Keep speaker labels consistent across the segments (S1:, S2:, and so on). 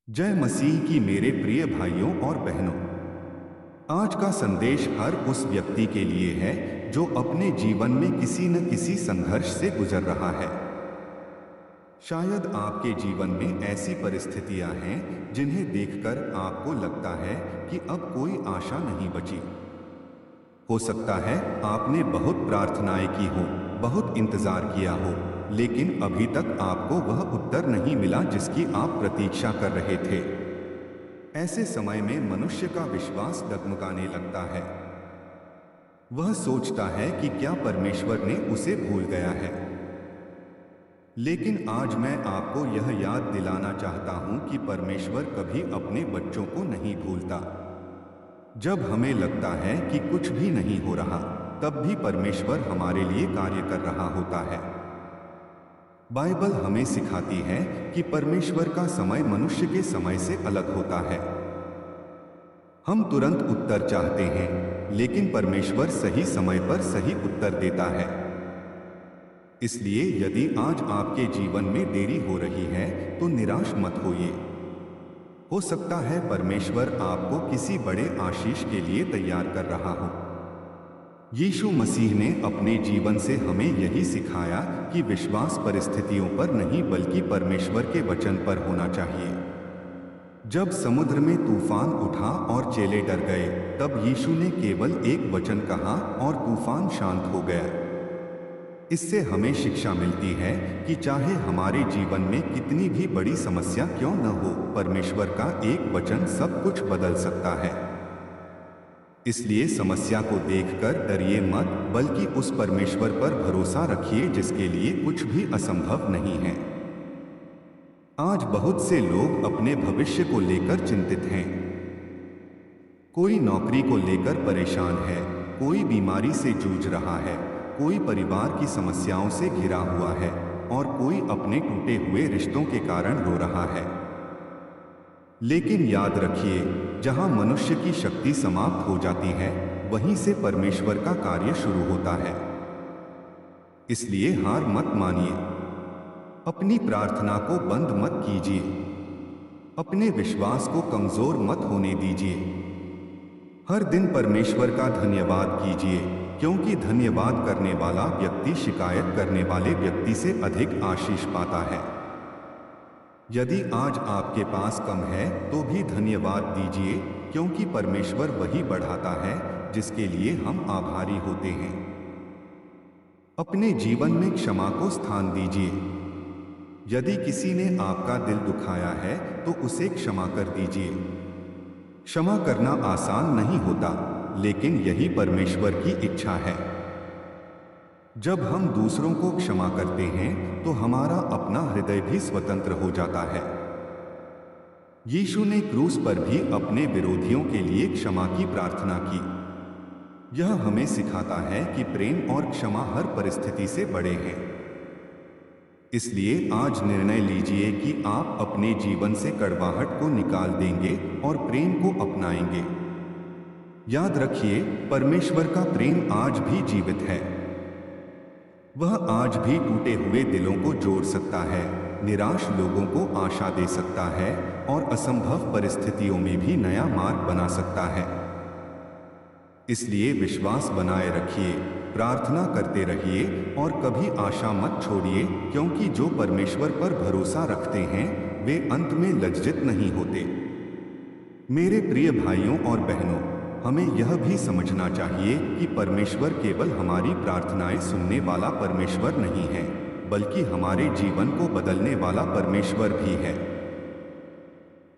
S1: जय मसीह की मेरे प्रिय भाइयों और बहनों। आज का संदेश हर उस व्यक्ति के लिए है जो अपने जीवन में किसी न किसी संघर्ष से गुजर रहा है। शायद आपके जीवन में ऐसी परिस्थितियां हैं जिन्हें देखकर आपको लगता है कि अब कोई आशा नहीं बची। हो सकता है आपने बहुत प्रार्थनाएं की हो, बहुत इंतजार किया हो, लेकिन अभी तक आपको वह उत्तर नहीं मिला जिसकी आप प्रतीक्षा कर रहे थे। ऐसे समय में मनुष्य का विश्वास डगमगाने लगता है। वह सोचता है कि क्या परमेश्वर ने उसे भूल गया है। लेकिन आज मैं आपको यह याद दिलाना चाहता हूं कि परमेश्वर कभी अपने बच्चों को नहीं भूलता। जब हमें लगता है कि कुछ भी नहीं हो रहा, तब भी परमेश्वर हमारे लिए कार्य कर रहा होता है। बाइबल हमें सिखाती है कि परमेश्वर का समय मनुष्य के समय से अलग होता है। हम तुरंत उत्तर चाहते हैं, लेकिन परमेश्वर सही समय पर सही उत्तर देता है। इसलिए यदि आज आपके जीवन में देरी हो रही है, तो निराश मत होइए। हो सकता है परमेश्वर आपको किसी बड़े आशीष के लिए तैयार कर रहा हो। यीशु मसीह ने अपने जीवन से हमें यही सिखाया कि विश्वास परिस्थितियों पर नहीं बल्कि परमेश्वर के वचन पर होना चाहिए। जब समुद्र में तूफान उठा और चेले डर गए, तब यीशु ने केवल एक वचन कहा और तूफान शांत हो गया। इससे हमें शिक्षा मिलती है कि चाहे हमारे जीवन में कितनी भी बड़ी समस्या क्यों न हो, परमेश्वर का एक वचन सब कुछ बदल सकता है। इसलिए समस्या को देखकर डरिए मत, बल्कि उस परमेश्वर पर भरोसा रखिए जिसके लिए कुछ भी असंभव नहीं है। आज बहुत से लोग अपने भविष्य को लेकर चिंतित हैं। कोई नौकरी को लेकर परेशान है, कोई बीमारी से जूझ रहा है, कोई परिवार की समस्याओं से घिरा हुआ है और कोई अपने टूटे हुए रिश्तों के कारण रो रहा है। लेकिन याद रखिए, जहां मनुष्य की शक्ति समाप्त हो जाती है, वहीं से परमेश्वर का कार्य शुरू होता है। इसलिए हार मत मानिए, अपनी प्रार्थना को बंद मत कीजिए, अपने विश्वास को कमजोर मत होने दीजिए। हर दिन परमेश्वर का धन्यवाद कीजिए, क्योंकि धन्यवाद करने वाला व्यक्ति शिकायत करने वाले व्यक्ति से अधिक आशीष पाता है। यदि आज आपके पास कम है तो भी धन्यवाद दीजिए, क्योंकि परमेश्वर वही बढ़ाता है जिसके लिए हम आभारी होते हैं। अपने जीवन में क्षमा को स्थान दीजिए। यदि किसी ने आपका दिल दुखाया है तो उसे क्षमा कर दीजिए। क्षमा करना आसान नहीं होता, लेकिन यही परमेश्वर की इच्छा है। जब हम दूसरों को क्षमा करते हैं तो हमारा अपना हृदय भी स्वतंत्र हो जाता है। यीशु ने क्रूस पर भी अपने विरोधियों के लिए क्षमा की प्रार्थना की। यह हमें सिखाता है कि प्रेम और क्षमा हर परिस्थिति से बड़े हैं। इसलिए आज निर्णय लीजिए कि आप अपने जीवन से कड़वाहट को निकाल देंगे और प्रेम को अपनाएंगे। याद रखिए, परमेश्वर का प्रेम आज भी जीवित है। वह आज भी टूटे हुए दिलों को जोड़ सकता है, निराश लोगों को आशा दे सकता है और असंभव परिस्थितियों में भी नया मार्ग बना सकता है। इसलिए विश्वास बनाए रखिए, प्रार्थना करते रहिए और कभी आशा मत छोड़िए, क्योंकि जो परमेश्वर पर भरोसा रखते हैं वे अंत में लज्जित नहीं होते। मेरे प्रिय भाइयों और बहनों, हमें यह भी समझना चाहिए कि परमेश्वर केवल हमारी प्रार्थनाएं सुनने वाला परमेश्वर नहीं है, बल्कि हमारे जीवन को बदलने वाला परमेश्वर भी है।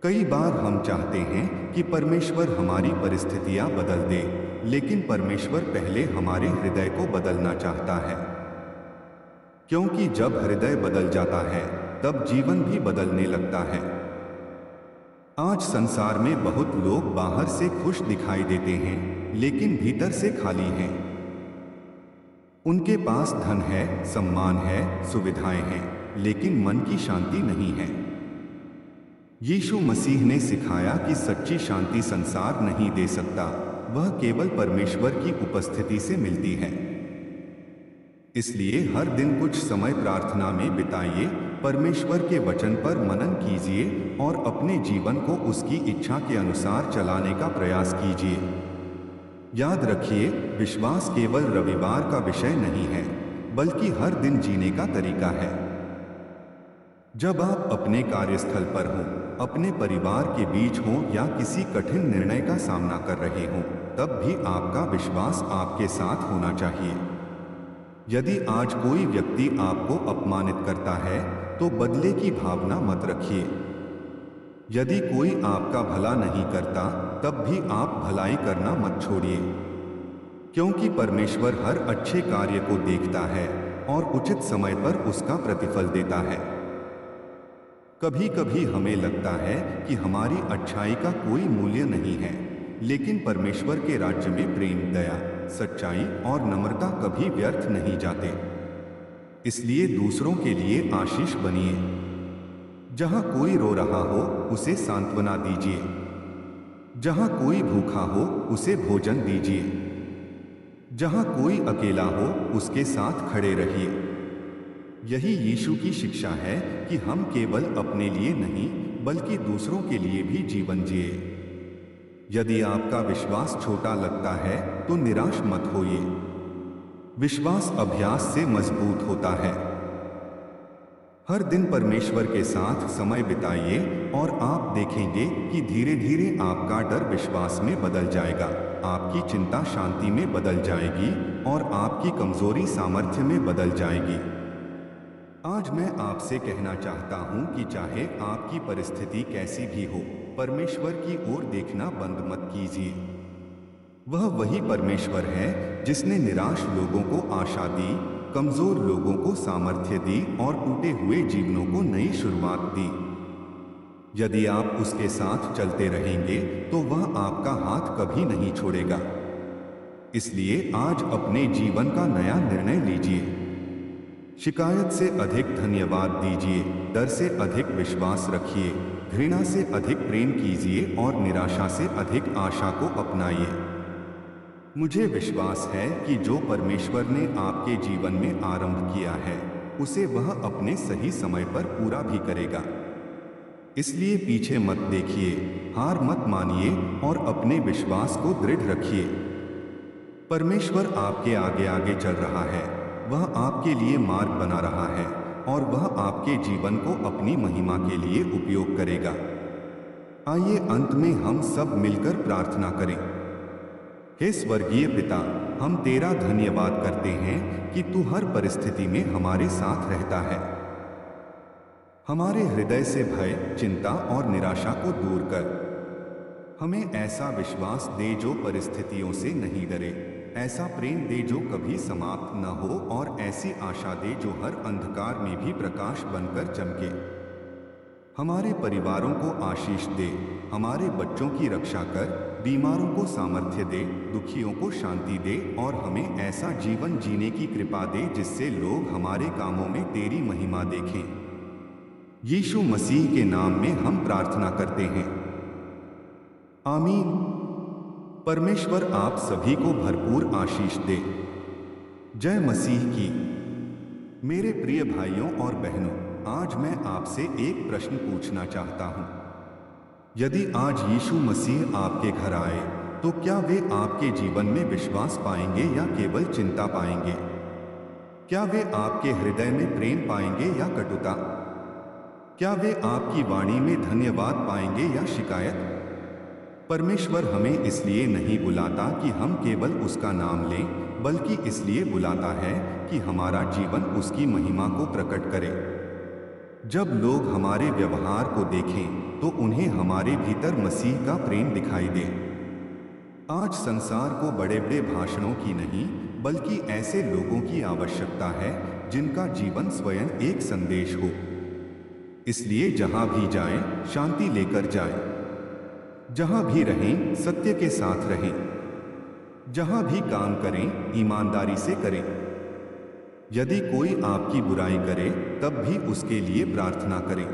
S1: कई बार हम चाहते हैं कि परमेश्वर हमारी परिस्थितियां बदल दे, लेकिन परमेश्वर पहले हमारे हृदय को बदलना चाहता है। क्योंकि जब हृदय बदल जाता है, तब जीवन भी बदलने लगता है। आज संसार में बहुत लोग बाहर से खुश दिखाई देते हैं, लेकिन भीतर से खाली हैं। उनके पास धन है, सम्मान है, सुविधाएं हैं, लेकिन मन की शांति नहीं है। यीशु मसीह ने सिखाया कि सच्ची शांति संसार नहीं दे सकता, वह केवल परमेश्वर की उपस्थिति से मिलती है। इसलिए हर दिन कुछ समय प्रार्थना में बिताइए परमेश्वर के वचन पर मनन कीजिए और अपने जीवन को उसकी इच्छा के अनुसार चलाने का प्रयास कीजिए। याद रखिए, विश्वास केवल रविवार का विषय नहीं है, बल्कि हर दिन जीने का तरीका है। जब आप अपने कार्यस्थल पर हों, अपने परिवार के बीच हों या किसी कठिन निर्णय का सामना कर रहे हों, तब भी आपका विश्वास आपके साथ होना चाहिए। यदि आज कोई व्यक्ति आपको अपमानित करता है, तो बदले की भावना मत रखिए। यदि कोई आपका भला नहीं करता, तब भी आप भलाई करना मत छोड़िए, क्योंकि परमेश्वर हर अच्छे कार्य को देखता है और उचित समय पर उसका प्रतिफल देता है। कभी कभी हमें लगता है कि हमारी अच्छाई का कोई मूल्य नहीं है, लेकिन परमेश्वर के राज्य में प्रेम, दया, सच्चाई और नम्रता कभी व्यर्थ नहीं जाते। इसलिए दूसरों के लिए आशीष बनिए। जहां कोई रो रहा हो, उसे सांत्वना दीजिए। जहां कोई भूखा हो, उसे भोजन दीजिए। जहां कोई अकेला हो, उसके साथ खड़े रहिए। यही यीशु की शिक्षा है कि हम केवल अपने लिए नहीं, बल्कि दूसरों के लिए भी जीवन जिए। यदि आपका विश्वास छोटा लगता है, तो निराश मत होइए। विश्वास अभ्यास से मजबूत होता है। हर दिन परमेश्वर के साथ समय बिताइए और आप देखेंगे कि धीरे धीरे आपका डर विश्वास में बदल जाएगा, आपकी चिंता शांति में बदल जाएगी और आपकी कमजोरी सामर्थ्य में बदल जाएगी। आज मैं आपसे कहना चाहता हूं कि चाहे आपकी परिस्थिति कैसी भी हो, परमेश्वर की ओर देखना बंद मत कीजिए। वह वही परमेश्वर है जिसने निराश लोगों को आशा दी, कमजोर लोगों को सामर्थ्य दी और टूटे हुए जीवनों को नई शुरुआत दी। यदि आप उसके साथ चलते रहेंगे, तो वह आपका हाथ कभी नहीं छोड़ेगा। इसलिए आज अपने जीवन का नया निर्णय लीजिए। शिकायत से अधिक धन्यवाद दीजिए, डर से अधिक विश्वास रखिए, घृणा से अधिक प्रेम कीजिए और निराशा से अधिक आशा को अपनाइए। मुझे विश्वास है कि जो परमेश्वर ने आपके जीवन में आरंभ किया है, उसे वह अपने सही समय पर पूरा भी करेगा। इसलिए पीछे मत देखिए, हार मत मानिए और अपने विश्वास को दृढ़ रखिए। परमेश्वर आपके आगे आगे चल रहा है, वह आपके लिए मार्ग बना रहा है और वह आपके जीवन को अपनी महिमा के लिए उपयोग करेगा। आइए अंत में हम सब मिलकर प्रार्थना करें। हे स्वर्गीय पिता, हम तेरा धन्यवाद करते हैं कि तू हर परिस्थिति में हमारे साथ रहता है। हमारे हृदय से भय, चिंता और निराशा को दूर कर। हमें ऐसा विश्वास दे जो परिस्थितियों से नहीं डरे, ऐसा प्रेम दे जो कभी समाप्त न हो और ऐसी आशा दे जो हर अंधकार में भी प्रकाश बनकर चमके। हमारे परिवारों को आशीष दे, हमारे बच्चों की रक्षा कर, बीमारों को सामर्थ्य दे, दुखियों को शांति दे और हमें ऐसा जीवन जीने की कृपा दे जिससे लोग हमारे कामों में तेरी महिमा देखें। यीशु मसीह के नाम में हम प्रार्थना करते हैं, आमीन। परमेश्वर आप सभी को भरपूर आशीष दे। जय मसीह की। मेरे प्रिय भाइयों और बहनों, आज मैं आपसे एक प्रश्न पूछना चाहता हूं। यदि आज यीशु मसीह आपके घर आए, तो क्या वे आपके जीवन में विश्वास पाएंगे या केवल चिंता पाएंगे? क्या वे आपके हृदय में प्रेम पाएंगे या कटुता? क्या वे आपकी वाणी में धन्यवाद पाएंगे या शिकायत? परमेश्वर हमें इसलिए नहीं बुलाता कि हम केवल उसका नाम लें, बल्कि इसलिए बुलाता है कि हमारा जीवन उसकी महिमा को प्रकट करे। जब लोग हमारे व्यवहार को देखें, तो उन्हें हमारे भीतर मसीह का प्रेम दिखाई दे। आज संसार को बड़े बड़े भाषणों की नहीं, बल्कि ऐसे लोगों की आवश्यकता है जिनका जीवन स्वयं एक संदेश हो। इसलिए जहां भी जाएं, शांति लेकर जाएं। जहां भी रहें, सत्य के साथ रहें। जहां भी काम करें, ईमानदारी से करें। यदि कोई आपकी बुराई करे, तब भी उसके लिए प्रार्थना करें।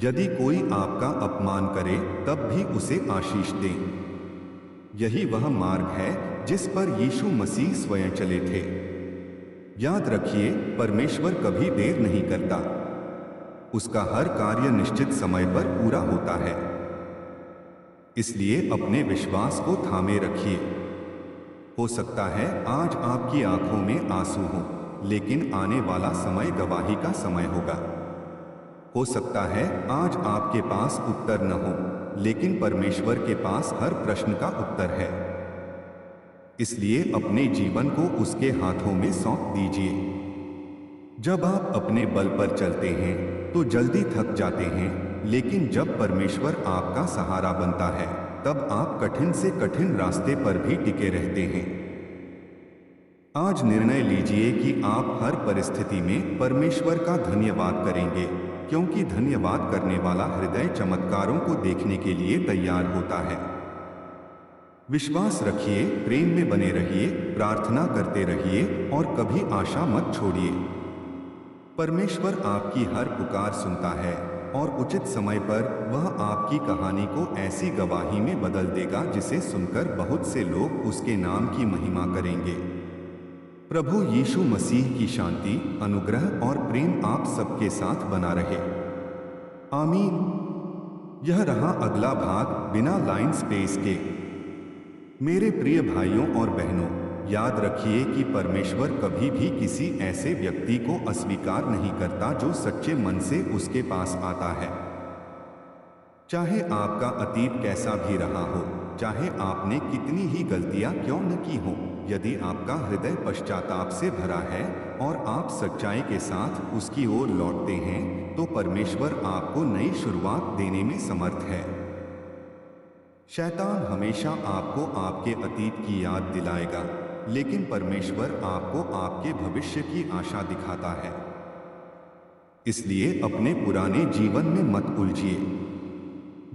S1: यदि कोई आपका अपमान करे, तब भी उसे आशीष दें। यही वह मार्ग है जिस पर यीशु मसीह स्वयं चले थे। याद रखिए, परमेश्वर कभी देर नहीं करता। उसका हर कार्य निश्चित समय पर पूरा होता है। इसलिए अपने विश्वास को थामे रखिए। हो सकता है आज आपकी आंखों में आंसू हो, लेकिन आने वाला समय गवाही का समय होगा। हो सकता है आज आपके पास उत्तर न हो, लेकिन परमेश्वर के पास हर प्रश्न का उत्तर है। इसलिए अपने जीवन को उसके हाथों में सौंप दीजिए। जब आप अपने बल पर चलते हैं तो जल्दी थक जाते हैं, लेकिन जब परमेश्वर आपका सहारा बनता है तब आप कठिन से कठिन रास्ते पर भी टिके रहते हैं। आज निर्णय लीजिए कि आप हर परिस्थिति में परमेश्वर का धन्यवाद करेंगे, क्योंकि धन्यवाद करने वाला हृदय चमत्कारों को देखने के लिए तैयार होता है। विश्वास रखिए, प्रेम में बने रहिए, प्रार्थना करते रहिए और कभी आशा मत छोड़िए। परमेश्वर आपकी हर पुकार सुनता है और उचित समय पर वह आपकी कहानी को ऐसी गवाही में बदल देगा जिसे सुनकर बहुत से लोग उसके नाम की महिमा करेंगे। प्रभु यीशु मसीह की शांति, अनुग्रह और प्रेम आप सबके साथ बना रहे। आमीन। यह रहा अगला भाग बिना लाइन स्पेस के। मेरे प्रिय भाइयों और बहनों, याद रखिए कि परमेश्वर कभी भी किसी ऐसे व्यक्ति को अस्वीकार नहीं करता जो सच्चे मन से उसके पास आता है। चाहे आपका अतीत कैसा भी रहा हो, चाहे आपने कितनी ही गलतियां क्यों न की हो, यदि आपका हृदय पश्चाताप से भरा है और आप सच्चाई के साथ उसकी ओर लौटते हैं, तो परमेश्वर आपको नई शुरुआत देने में समर्थ है। शैतान हमेशा आपको आपके अतीत की याद दिलाएगा, लेकिन परमेश्वर आपको आपके भविष्य की आशा दिखाता है। इसलिए अपने पुराने जीवन में मत उलझिए।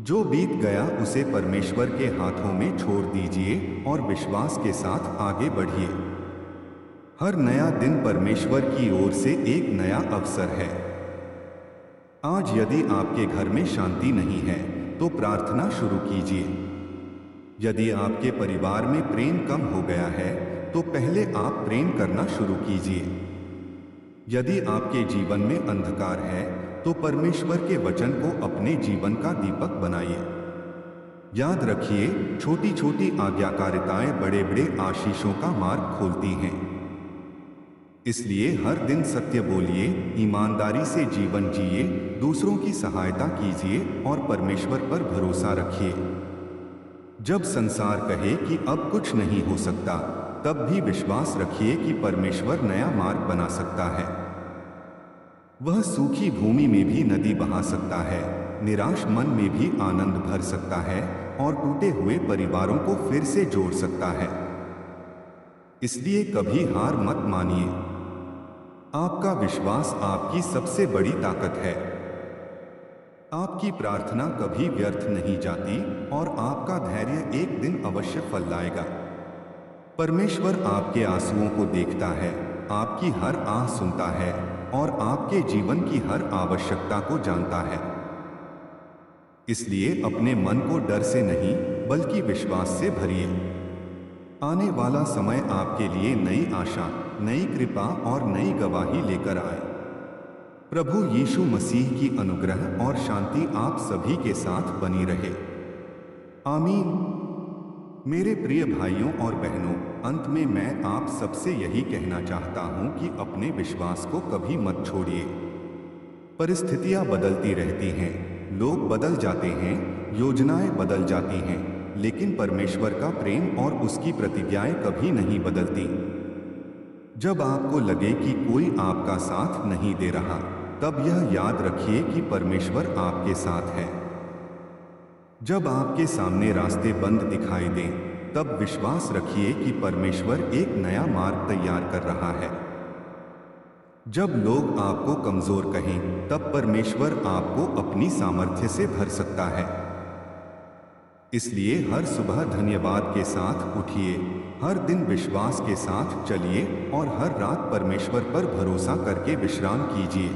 S1: जो बीत गया उसे परमेश्वर के हाथों में छोड़ दीजिए और विश्वास के साथ आगे बढ़िए। हर नया दिन परमेश्वर की ओर से एक नया अवसर है। आज यदि आपके घर में शांति नहीं है तो प्रार्थना शुरू कीजिए। यदि आपके परिवार में प्रेम कम हो गया है तो पहले आप प्रेम करना शुरू कीजिए। यदि आपके जीवन में अंधकार है तो परमेश्वर के वचन को अपने जीवन का दीपक बनाइए। याद रखिए, छोटी छोटी आज्ञाकारिताएं बड़े बड़े आशीषों का मार्ग खोलती हैं। इसलिए हर दिन सत्य बोलिए, ईमानदारी से जीवन जिए, दूसरों की सहायता कीजिए और परमेश्वर पर भरोसा रखिए। जब संसार कहे कि अब कुछ नहीं हो सकता, तब भी विश्वास रखिए कि परमेश्वर नया मार्ग बना सकता है। वह सूखी भूमि में भी नदी बहा सकता है, निराश मन में भी आनंद भर सकता है और टूटे हुए परिवारों को फिर से जोड़ सकता है। इसलिए कभी हार मत मानिए। आपका विश्वास आपकी सबसे बड़ी ताकत है। आपकी प्रार्थना कभी व्यर्थ नहीं जाती और आपका धैर्य एक दिन अवश्य फल लाएगा। परमेश्वर आपके आंसुओं को देखता है, आपकी हर आह सुनता है और आपके जीवन की हर आवश्यकता को जानता है। इसलिए अपने मन को डर से नहीं बल्कि विश्वास से भरिए। आने वाला समय आपके लिए नई आशा, नई कृपा और नई गवाही लेकर आए। प्रभु यीशु मसीह की अनुग्रह और शांति आप सभी के साथ बनी रहे। आमीन। मेरे प्रिय भाइयों और बहनों, अंत में मैं आप सबसे यही कहना चाहता हूं कि अपने विश्वास को कभी मत छोड़िए। परिस्थितियां बदलती रहती हैं, लोग बदल जाते हैं, योजनाएं बदल जाती हैं, लेकिन परमेश्वर का प्रेम और उसकी प्रतिज्ञाएं कभी नहीं बदलती। जब आपको लगे कि कोई आपका साथ नहीं दे रहा, तब यह याद रखिए कि परमेश्वर आपके साथ है। जब आपके सामने रास्ते बंद दिखाई दें, तब विश्वास रखिए कि परमेश्वर एक नया मार्ग तैयार कर रहा है। जब लोग आपको कमजोर कहें, तब परमेश्वर आपको अपनी सामर्थ्य से भर सकता है। इसलिए हर सुबह धन्यवाद के साथ उठिए, हर दिन विश्वास के साथ चलिए और हर रात परमेश्वर पर भरोसा करके विश्राम कीजिए।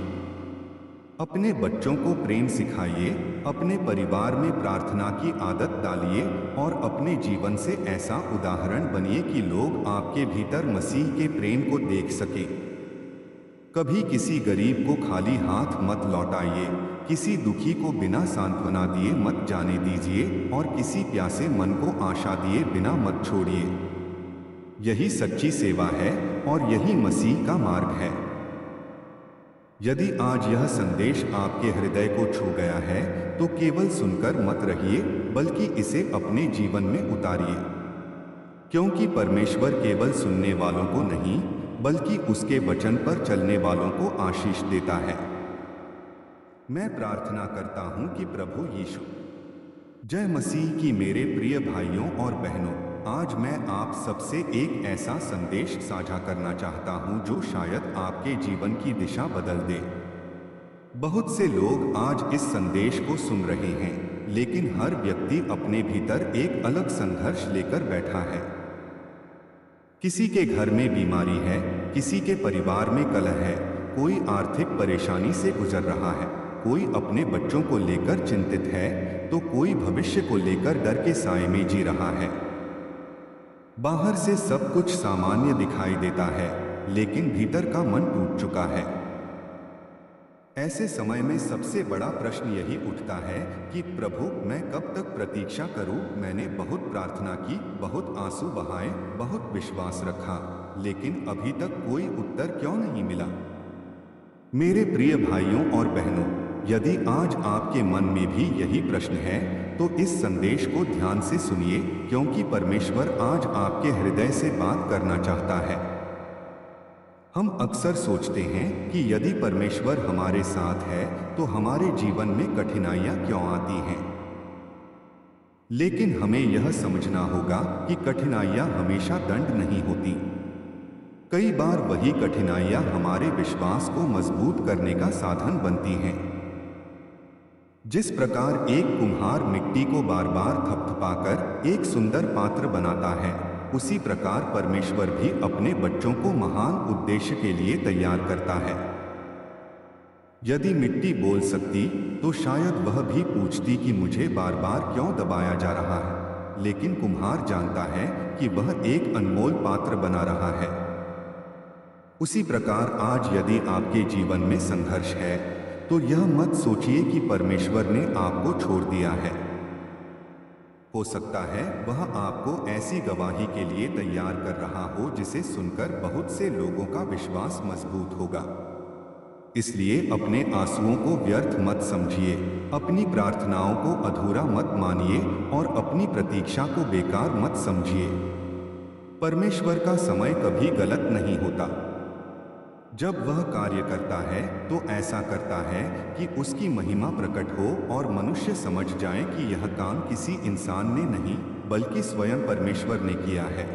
S1: अपने बच्चों को प्रेम सिखाइए, अपने परिवार में प्रार्थना की आदत डालिए और अपने जीवन से ऐसा उदाहरण बनिए कि लोग आपके भीतर मसीह के प्रेम को देख सकें। कभी किसी गरीब को खाली हाथ मत लौटाइए, किसी दुखी को बिना सांत्वना दिए मत जाने दीजिए और किसी प्यासे मन को आशा दिए बिना मत छोड़िए। यही सच्ची सेवा है और यही मसीह का मार्ग है। यदि आज यह संदेश आपके हृदय को छू गया है तो केवल सुनकर मत रहिए, बल्कि इसे अपने जीवन में उतारिए, क्योंकि परमेश्वर केवल सुनने वालों को नहीं बल्कि उसके वचन पर चलने वालों को आशीष देता है। मैं प्रार्थना करता हूं कि प्रभु यीशु जय मसीह की मेरे प्रिय भाइयों और बहनों, आज मैं आप सबसे एक ऐसा संदेश साझा करना चाहता हूं जो शायद आपके जीवन की दिशा बदल दे। बहुत से लोग आज इस संदेश को सुन रहे हैं, लेकिन हर व्यक्ति अपने भीतर एक अलग संघर्ष लेकर बैठा है। किसी के घर में बीमारी है, किसी के परिवार में कलह है, कोई आर्थिक परेशानी से गुजर रहा है, कोई अपने बच्चों को लेकर चिंतित है, तो कोई भविष्य को लेकर डर के साए में जी रहा है। बाहर से सब कुछ सामान्य दिखाई देता है, लेकिन भीतर का मन टूट चुका है। ऐसे समय में सबसे बड़ा प्रश्न यही उठता है कि प्रभु, मैं कब तक प्रतीक्षा करूं? मैंने बहुत प्रार्थना की, बहुत आंसू बहाए, बहुत विश्वास रखा, लेकिन अभी तक कोई उत्तर क्यों नहीं मिला? मेरे प्रिय भाइयों और बहनों, यदि आज आपके मन में भी यही प्रश्न है तो इस संदेश को ध्यान से सुनिए, क्योंकि परमेश्वर आज आपके हृदय से बात करना चाहता है। हम अक्सर सोचते हैं कि यदि परमेश्वर हमारे साथ है तो हमारे जीवन में कठिनाइयां क्यों आती हैं? लेकिन हमें यह समझना होगा कि कठिनाइयां हमेशा दंड नहीं होती। कई बार वही कठिनाइयां हमारे विश्वास को मजबूत करने का साधन बनती हैं। जिस प्रकार एक कुम्हार मिट्टी को बार बार थपथपाकर एक सुंदर पात्र बनाता है, उसी प्रकार परमेश्वर भी अपने बच्चों को महान उद्देश्य के लिए तैयार करता है। यदि मिट्टी बोल सकती तो शायद वह भी पूछती कि मुझे बार बार क्यों दबाया जा रहा है, लेकिन कुम्हार जानता है कि वह एक अनमोल पात्र बना रहा है। उसी प्रकार आज यदि आपके जीवन में संघर्ष है तो यह मत सोचिए कि परमेश्वर ने आपको छोड़ दिया है। हो सकता है वह आपको ऐसी गवाही के लिए तैयार कर रहा हो जिसे सुनकर बहुत से लोगों का विश्वास मजबूत होगा। इसलिए अपने आंसुओं को व्यर्थ मत समझिए, अपनी प्रार्थनाओं को अधूरा मत मानिए और अपनी प्रतीक्षा को बेकार मत समझिए। परमेश्वर का समय कभी गलत नहीं होता। जब वह कार्य करता है तो ऐसा करता है कि उसकी महिमा प्रकट हो और मनुष्य समझ जाए कि यह काम किसी इंसान ने नहीं बल्कि स्वयं परमेश्वर ने किया है।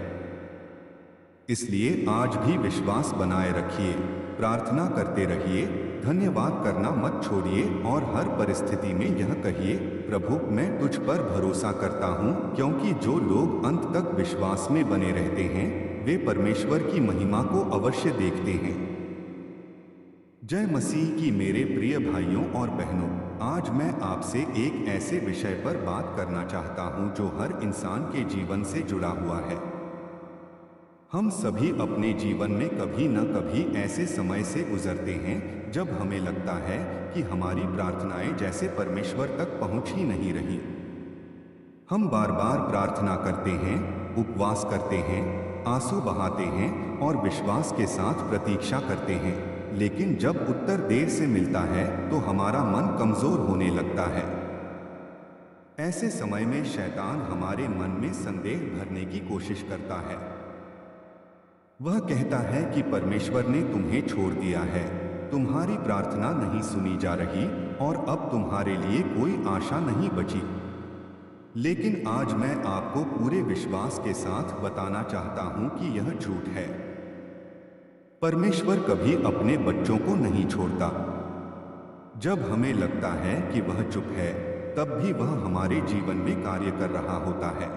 S1: इसलिए आज भी विश्वास बनाए रखिए, प्रार्थना करते रहिए, धन्यवाद करना मत छोड़िए और हर परिस्थिति में यह कहिए, प्रभु मैं तुझ पर भरोसा करता हूँ, क्योंकि जो लोग अंत तक विश्वास में बने रहते हैं वे परमेश्वर की महिमा को अवश्य देखते हैं। जय मसीह की मेरे प्रिय भाइयों और बहनों, आज मैं आपसे एक ऐसे विषय पर बात करना चाहता हूं जो हर इंसान के जीवन से जुड़ा हुआ है। हम सभी अपने जीवन में कभी न कभी ऐसे समय से गुजरते हैं जब हमें लगता है कि हमारी प्रार्थनाएं जैसे परमेश्वर तक पहुंच ही नहीं रही। हम बार बार प्रार्थना करते हैं, उपवास करते हैं, आंसू बहाते हैं और विश्वास के साथ प्रतीक्षा करते हैं, लेकिन जब उत्तर देर से मिलता है तो हमारा मन कमजोर होने लगता है। ऐसे समय में शैतान हमारे मन में संदेह भरने की कोशिश करता है। वह कहता है कि परमेश्वर ने तुम्हें छोड़ दिया है, तुम्हारी प्रार्थना नहीं सुनी जा रही और अब तुम्हारे लिए कोई आशा नहीं बची। लेकिन आज मैं आपको पूरे विश्वास के साथ बताना चाहता हूं कि यह झूठ है। परमेश्वर कभी अपने बच्चों को नहीं छोड़ता। जब हमें लगता है कि वह चुप है, तब भी वह हमारे जीवन में कार्य कर रहा होता है।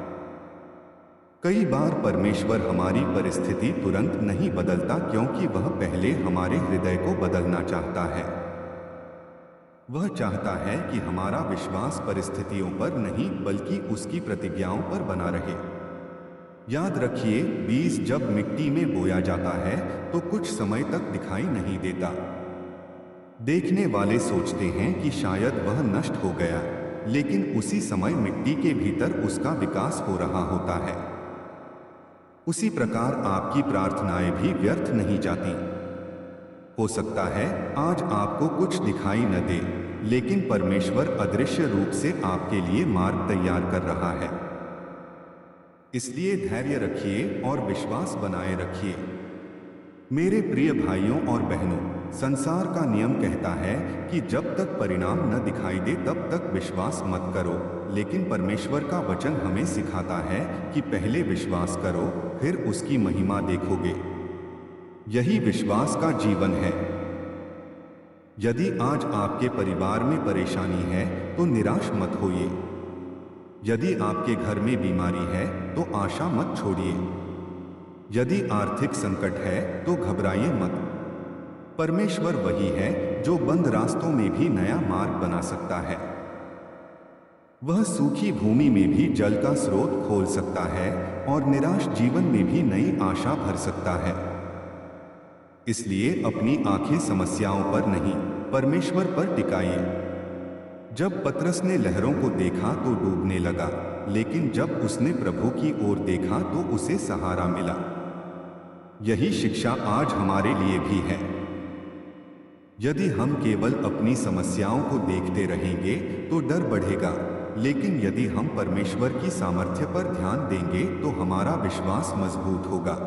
S1: कई बार परमेश्वर हमारी परिस्थिति तुरंत नहीं बदलता, क्योंकि वह पहले हमारे हृदय को बदलना चाहता है। वह चाहता है कि हमारा विश्वास परिस्थितियों पर नहीं बल्कि उसकी प्रतिज्ञाओं पर बना रहे। याद रखिए, बीज जब मिट्टी में बोया जाता है तो कुछ समय तक दिखाई नहीं देता। देखने वाले सोचते हैं कि शायद वह नष्ट हो गया, लेकिन उसी समय मिट्टी के भीतर उसका विकास हो रहा होता है। उसी प्रकार आपकी प्रार्थनाएं भी व्यर्थ नहीं जाती। हो सकता है आज आपको कुछ दिखाई न दे, लेकिन परमेश्वर अदृश्य रूप से आपके लिए मार्ग तैयार कर रहा है। इसलिए धैर्य रखिए और विश्वास बनाए रखिए। मेरे प्रिय भाइयों और बहनों, संसार का नियम कहता है कि जब तक परिणाम न दिखाई दे तब तक विश्वास मत करो, लेकिन परमेश्वर का वचन हमें सिखाता है कि पहले विश्वास करो, फिर उसकी महिमा देखोगे। यही विश्वास का जीवन है। यदि आज आपके परिवार में परेशानी है तो निराश मत होइए। यदि आपके घर में बीमारी है तो आशा मत छोड़िए। यदि आर्थिक संकट है तो घबराइए मत। परमेश्वर वही है जो बंद रास्तों में भी नया मार्ग बना सकता है। वह सूखी भूमि में भी जल का स्रोत खोल सकता है और निराश जीवन में भी नई आशा भर सकता है। इसलिए अपनी आंखें समस्याओं पर नहीं, परमेश्वर पर टिकाइए। जब पतरस ने लहरों को देखा तो डूबने लगा, लेकिन जब उसने प्रभु की ओर देखा तो उसे सहारा मिला। यही शिक्षा आज हमारे लिए भी है। यदि हम केवल अपनी समस्याओं को देखते रहेंगे तो डर बढ़ेगा, लेकिन यदि हम परमेश्वर की सामर्थ्य पर ध्यान देंगे तो हमारा विश्वास मजबूत होगा।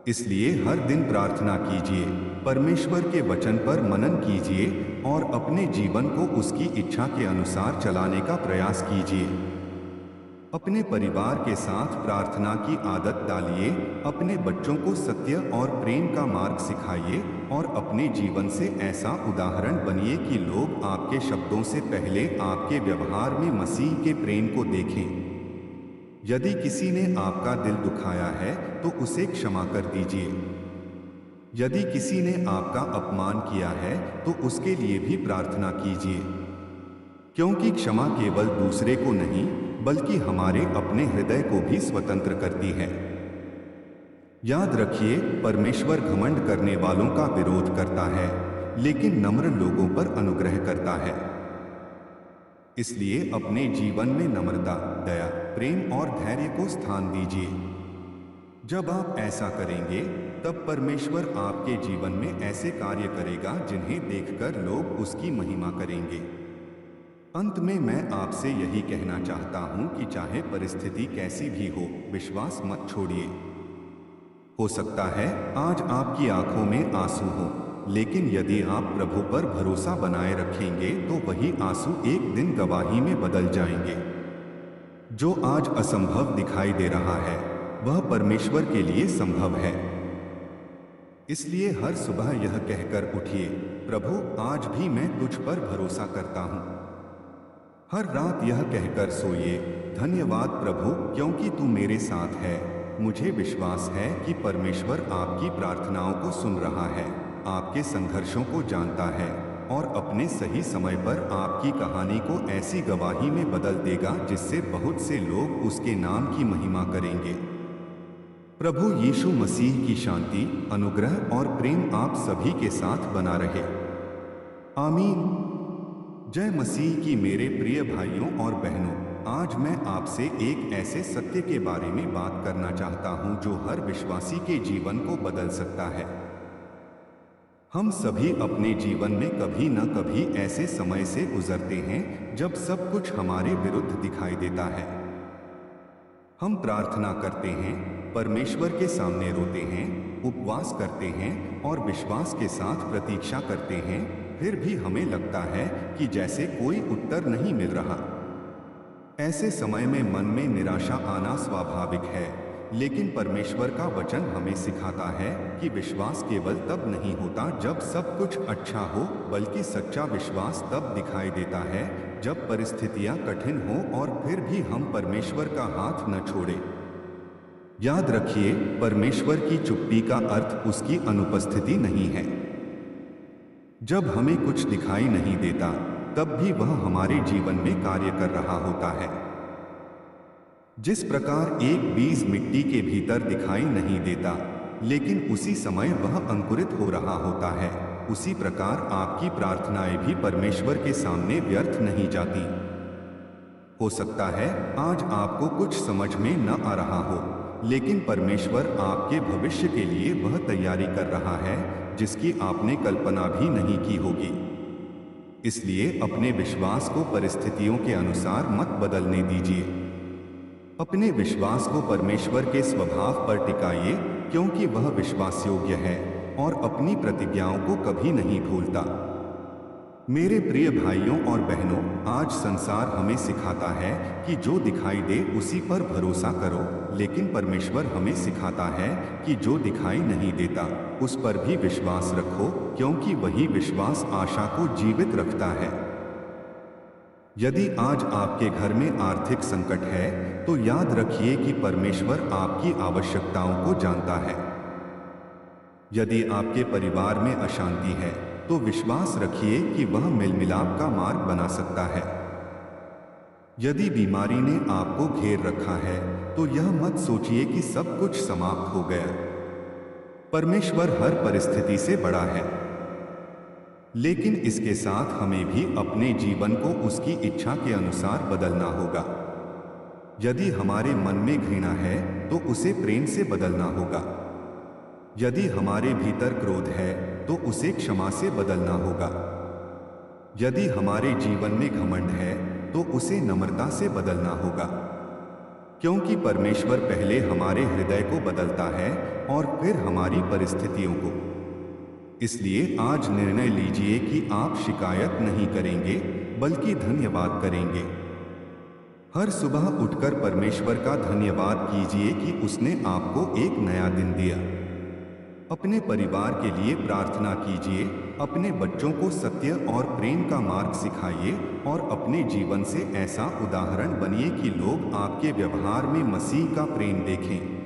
S1: इसलिए हर दिन प्रार्थना कीजिए, परमेश्वर के वचन पर मनन कीजिए और अपने जीवन को उसकी इच्छा के अनुसार चलाने का प्रयास कीजिए। अपने परिवार के साथ प्रार्थना की आदत डालिए, अपने बच्चों को सत्य और प्रेम का मार्ग सिखाइए और अपने जीवन से ऐसा उदाहरण बनिए कि लोग आपके शब्दों से पहले आपके व्यवहार में मसीह के प्रेम को देखें। यदि किसी ने आपका दिल दुखाया है तो उसे क्षमा कर दीजिए। यदि किसी ने आपका अपमान किया है तो उसके लिए भी प्रार्थना कीजिए, क्योंकि क्षमा केवल दूसरे को नहीं बल्कि हमारे अपने हृदय को भी स्वतंत्र करती है। याद रखिए, परमेश्वर घमंड करने वालों का विरोध करता है, लेकिन नम्र लोगों पर अनुग्रह करता है। इसलिए अपने जीवन में नम्रता, दया, प्रेम और धैर्य को स्थान दीजिए। जब आप ऐसा करेंगे तब परमेश्वर आपके जीवन में ऐसे कार्य करेगा जिन्हें देखकर लोग उसकी महिमा करेंगे। अंत में मैं आपसे यही कहना चाहता हूं कि चाहे परिस्थिति कैसी भी हो, विश्वास मत छोड़िए। हो सकता है आज आपकी आंखों में आंसू हो, लेकिन यदि आप प्रभु पर भरोसा बनाए रखेंगे तो वही आंसू एक दिन गवाही में बदल जाएंगे। जो आज असंभव दिखाई दे रहा है वह परमेश्वर के लिए संभव है। इसलिए हर सुबह यह कहकर उठिए, प्रभु आज भी मैं तुझ पर भरोसा करता हूं। हर रात यह कहकर सोइए, धन्यवाद प्रभु क्योंकि तू मेरे साथ है। मुझे विश्वास है कि परमेश्वर आपकी प्रार्थनाओं को सुन रहा है, आपके संघर्षों को जानता है और अपने सही समय पर आपकी कहानी को ऐसी गवाही में बदल देगा जिससे बहुत से लोग उसके नाम की महिमा करेंगे। प्रभु यीशु मसीह की शांति, अनुग्रह और प्रेम आप सभी के साथ बना रहे। आमीन। जय मसीह की। मेरे प्रिय भाइयों और बहनों, आज मैं आपसे एक ऐसे सत्य के बारे में बात करना चाहता हूं जो हर विश्वासी के जीवन को बदल सकता है। हम सभी अपने जीवन में कभी न कभी ऐसे समय से गुजरते हैं जब सब कुछ हमारे विरुद्ध दिखाई देता है। हम प्रार्थना करते हैं, परमेश्वर के सामने रोते हैं, उपवास करते हैं और विश्वास के साथ प्रतीक्षा करते हैं, फिर भी हमें लगता है कि जैसे कोई उत्तर नहीं मिल रहा। ऐसे समय में मन में निराशा आना स्वाभाविक है, लेकिन परमेश्वर का वचन हमें सिखाता है कि विश्वास केवल तब नहीं होता जब सब कुछ अच्छा हो, बल्कि सच्चा विश्वास तब दिखाई देता है जब परिस्थितियां कठिन हो और फिर भी हम परमेश्वर का हाथ न छोड़ें। याद रखिए, परमेश्वर की चुप्पी का अर्थ उसकी अनुपस्थिति नहीं है। जब हमें कुछ दिखाई नहीं देता तब भी वह हमारे जीवन में कार्य कर रहा होता है। जिस प्रकार एक बीज मिट्टी के भीतर दिखाई नहीं देता, लेकिन उसी समय वह अंकुरित हो रहा होता है, उसी प्रकार आपकी प्रार्थनाएं भी परमेश्वर के सामने व्यर्थ नहीं जाती। हो सकता है आज आपको कुछ समझ में न आ रहा हो, लेकिन परमेश्वर आपके भविष्य के लिए वह तैयारी कर रहा है जिसकी आपने कल्पना भी नहीं की होगी। इसलिए अपने विश्वास को परिस्थितियों के अनुसार मत बदलने दीजिए। अपने विश्वास को परमेश्वर के स्वभाव पर टिकाइए, क्योंकि वह विश्वासयोग्य है और अपनी प्रतिज्ञाओं को कभी नहीं भूलता। मेरे प्रिय भाइयों और बहनों, आज संसार हमें सिखाता है कि जो दिखाई दे उसी पर भरोसा करो, लेकिन परमेश्वर हमें सिखाता है कि जो दिखाई नहीं देता उस पर भी विश्वास रखो, क्योंकि वही विश्वास आशा को जीवित रखता है। यदि आज आपके घर में आर्थिक संकट है, तो याद रखिए कि परमेश्वर आपकी आवश्यकताओं को जानता है। यदि आपके परिवार में अशांति है, तो विश्वास रखिए कि वह मेलमिलाप का मार्ग बना सकता है। यदि बीमारी ने आपको घेर रखा है, तो यह मत सोचिए कि सब कुछ समाप्त हो गया। परमेश्वर हर परिस्थिति से बड़ा है, लेकिन इसके साथ हमें भी अपने जीवन को उसकी इच्छा के अनुसार बदलना होगा। यदि हमारे मन में घृणा है, तो उसे प्रेम से बदलना होगा। यदि हमारे भीतर क्रोध है, तो उसे क्षमा से बदलना होगा। यदि हमारे जीवन में घमंड है, तो उसे नम्रता से बदलना होगा, क्योंकि परमेश्वर पहले हमारे हृदय को बदलता है और फिर हमारी परिस्थितियों को। इसलिए आज निर्णय लीजिए कि आप शिकायत नहीं करेंगे, बल्कि धन्यवाद करेंगे। हर सुबह उठकर परमेश्वर का धन्यवाद कीजिए कि उसने आपको एक नया दिन दिया। अपने परिवार के लिए प्रार्थना कीजिए, अपने बच्चों को सत्य और प्रेम का मार्ग सिखाइए और अपने जीवन से ऐसा उदाहरण बनिए कि लोग आपके व्यवहार में मसीह का प्रेम देखें।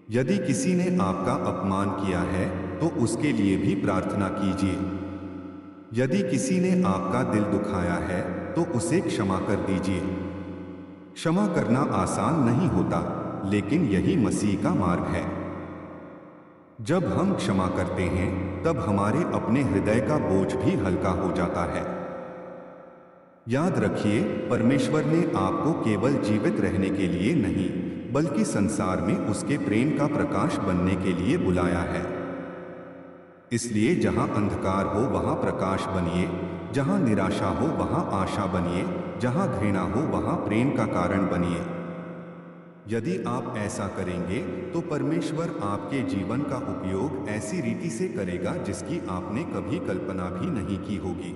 S1: यदि किसी ने आपका अपमान किया है, तो उसके लिए भी प्रार्थना कीजिए। यदि किसी ने आपका दिल दुखाया है, तो उसे क्षमा कर दीजिए। क्षमा करना आसान नहीं होता, लेकिन यही मसीह का मार्ग है। जब हम क्षमा करते हैं, तब हमारे अपने हृदय का बोझ भी हल्का हो जाता है। याद रखिए, परमेश्वर ने आपको केवल जीवित रहने के लिए नहीं, बल्कि संसार में उसके प्रेम का प्रकाश बनने के लिए बुलाया है। इसलिए जहां अंधकार हो वहां प्रकाश बनिए, जहां निराशा हो वहां आशा बनिए, जहां घृणा हो वहां प्रेम का कारण बनिए। यदि आप ऐसा करेंगे, तो परमेश्वर आपके जीवन का उपयोग ऐसी रीति से करेगा जिसकी आपने कभी कल्पना भी नहीं की होगी।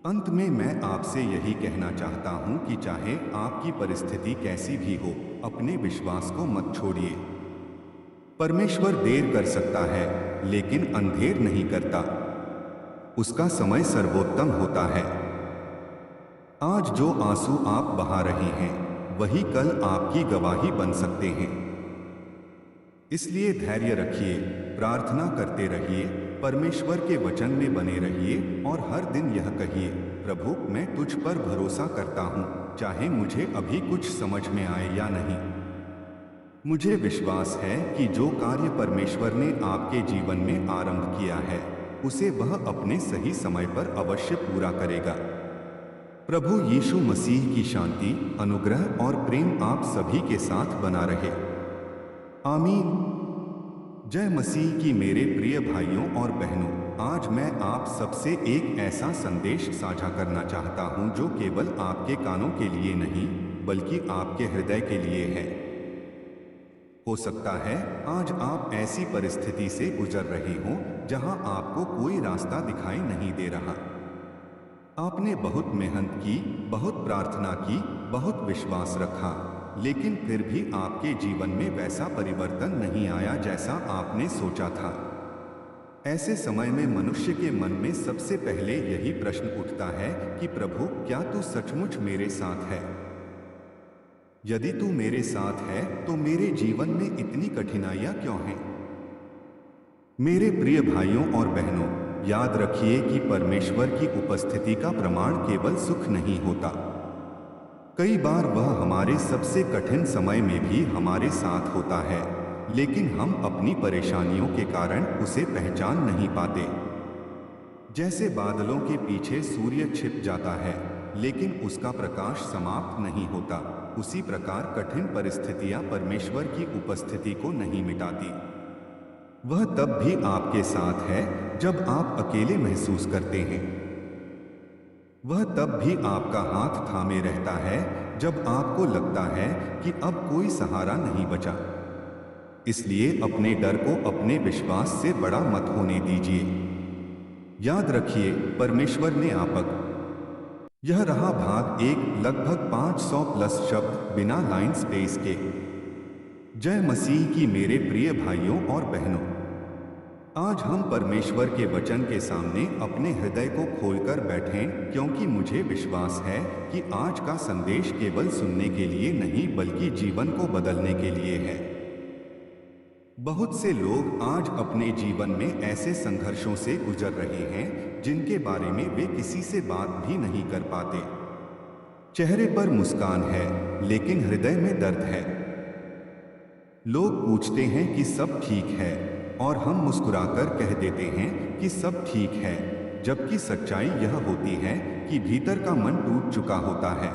S1: अंत में मैं आपसे यही कहना चाहता हूं कि चाहे आपकी परिस्थिति कैसी भी हो, अपने विश्वास को मत छोड़िए। परमेश्वर देर कर सकता है, लेकिन अंधेर नहीं करता। उसका समय सर्वोत्तम होता है। आज जो आंसू आप बहा रहे हैं, वही कल आपकी गवाही बन सकते हैं। इसलिए धैर्य रखिए, प्रार्थना करते रहिए, परमेश्वर के वचन में बने रहिए और हर दिन यह कहिए, प्रभु मैं तुझ पर भरोसा करता हूँ, चाहे मुझे अभी कुछ समझ में आए या नहीं। मुझे विश्वास है कि जो कार्य परमेश्वर ने आपके जीवन में आरंभ किया है, उसे वह अपने सही समय पर अवश्य पूरा करेगा। प्रभु यीशु मसीह की शांति, अनुग्रह और प्रेम आप सभी के साथ बना रहे। आमीन। जय मसीह की। मेरे प्रिय भाइयों और बहनों, आज मैं आप सबसे एक ऐसा संदेश साझा करना चाहता हूं जो केवल आपके कानों के लिए नहीं, बल्कि आपके हृदय के लिए है। हो सकता है आज आप ऐसी परिस्थिति से गुजर रहे हों जहां आपको कोई रास्ता दिखाई नहीं दे रहा। आपने बहुत मेहनत की, बहुत प्रार्थना की, बहुत विश्वास रखा, लेकिन फिर भी आपके जीवन में वैसा परिवर्तन नहीं आया जैसा आपने सोचा था। ऐसे समय में मनुष्य के मन में सबसे पहले यही प्रश्न उठता है कि प्रभु, क्या तू सचमुच मेरे साथ है? यदि तू मेरे साथ है, तो मेरे जीवन में इतनी कठिनाइयां क्यों हैं? मेरे प्रिय भाइयों और बहनों, याद रखिए कि परमेश्वर की उपस्थिति का प्रमाण केवल सुख नहीं होता। कई बार वह हमारे सबसे कठिन समय में भी हमारे साथ होता है, लेकिन हम अपनी परेशानियों के कारण उसे पहचान नहीं पाते। जैसे बादलों के पीछे सूर्य छिप जाता है, लेकिन उसका प्रकाश समाप्त नहीं होता, उसी प्रकार कठिन परिस्थितियां परमेश्वर की उपस्थिति को नहीं मिटाती। वह तब भी आपके साथ है जब आप अकेले महसूस करते हैं। वह तब भी आपका हाथ थामे रहता है जब आपको लगता है कि अब कोई सहारा नहीं बचा। इसलिए अपने डर को अपने विश्वास से बड़ा मत होने दीजिए। याद रखिए, परमेश्वर ने आपक। यह रहा भाग 1, लगभग 500 प्लस शब्द बिना लाइन स्पेस के। जय मसीह की मेरे प्रिय भाइयों और बहनों, आज हम परमेश्वर के वचन के सामने अपने हृदय को खोलकर बैठें, क्योंकि मुझे विश्वास है कि आज का संदेश केवल सुनने के लिए नहीं बल्कि जीवन को बदलने के लिए है। बहुत से लोग आज अपने जीवन में ऐसे संघर्षों से गुजर रहे हैं जिनके बारे में वे किसी से बात भी नहीं कर पाते। चेहरे पर मुस्कान है, लेकिन हृदय में दर्द है। लोग पूछते हैं कि सब ठीक है, और हम मुस्कुराकर कह देते हैं कि सब ठीक है, जबकि सच्चाई यह होती है कि भीतर का मन टूट चुका होता है।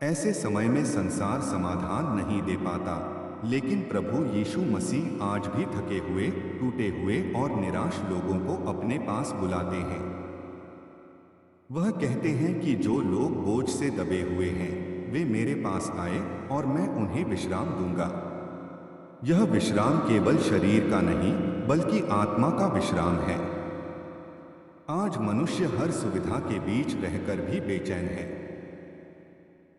S1: ऐसे समय में संसार समाधान नहीं दे पाता, लेकिन प्रभु यीशु मसीह आज भी थके हुए, टूटे हुए और निराश लोगों को अपने पास बुलाते हैं। वह कहते हैं कि जो लोग बोझ से दबे हुए हैं, वे मेरे पास आए और मैं उन्हें विश्राम दूंगा। यह विश्राम केवल शरीर का नहीं बल्कि आत्मा का विश्राम है। आज मनुष्य हर सुविधा के बीच रहकर भी बेचैन है।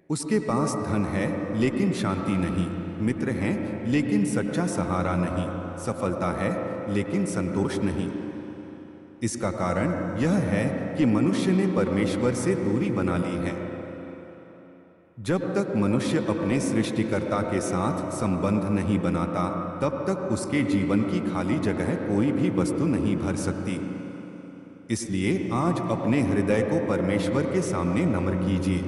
S1: उसके पास धन है लेकिन शांति नहीं, मित्र हैं लेकिन सच्चा सहारा नहीं, सफलता है लेकिन संतोष नहीं। इसका कारण यह है कि मनुष्य ने परमेश्वर से दूरी बना ली है। जब तक मनुष्य अपने सृष्टिकर्ता के साथ संबंध नहीं बनाता, तब तक उसके जीवन की खाली जगह कोई भी वस्तु नहीं भर सकती। इसलिए आज अपने हृदय को परमेश्वर के सामने नम्र कीजिए।